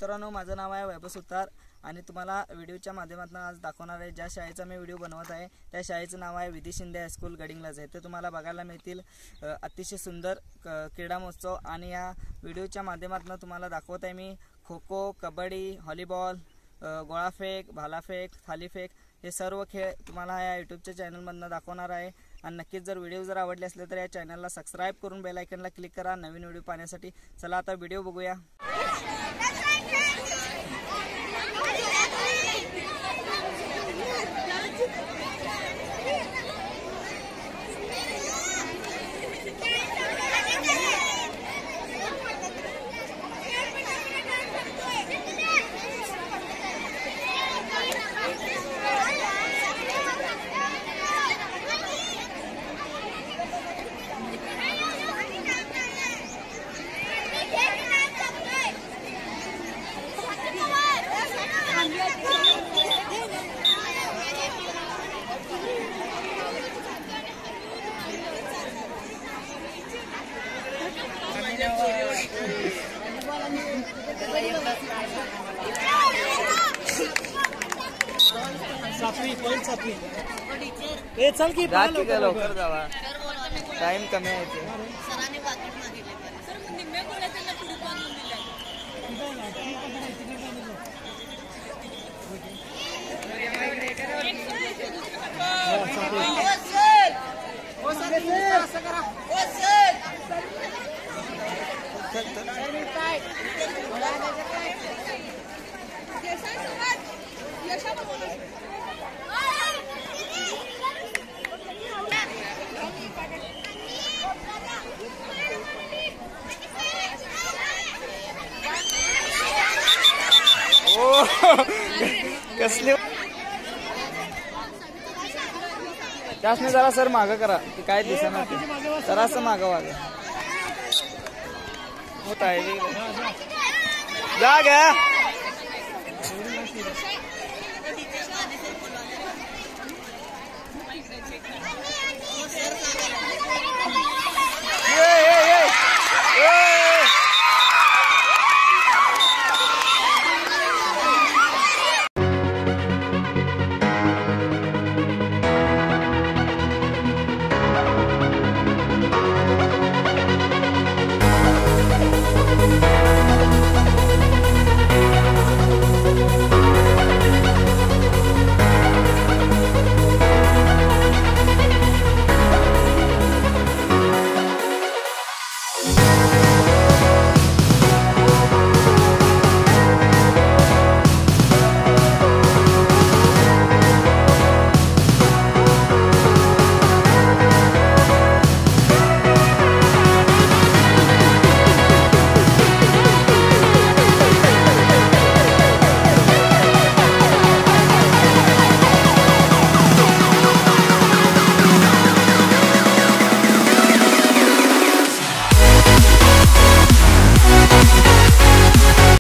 मित्रांनो, माझं नाव आहे वैभव सुतार आणि तुम्हाला व्हिडिओच्या माध्यमातून आज दाखवणार आहे ज्या शाळेचा मी व्हिडिओ बनवत आहे त्या शाळेचं नाव आहे विधी शिंदे हायस्कूल गडिंग्लज आहे। ते तुम्हाला बघायला मिळतील अतिशय सुंदर क्रीडा महोत्सव आणि या व्हिडिओच्या माध्यमातून तुम्हाला दाखवत आहे मी खो खो, कबड्डी, व्हॉलीबॉल, गोळाफेक, भालाफेक, थालीफेक हे सर्व खेळ तुम्हाला या यूट्यूबच्या चॅनलमधून दाखवणार आहे। आणि नक्कीच जर व्हिडिओ जर आवडले असले तर या चॅनलला सबस्क्राइब करून बेल आयकॉनला क्लिक करा नवीन व्हिडिओ पाहण्यासाठी। चला आता व्हिडिओ बघूया। चल की लवकर जावा, टाइम कमी आहे ते। कसले त्यासने जरा सर मागं करा, ती काय दिसणार जरा असं मागं वागा होत आहे जा ग।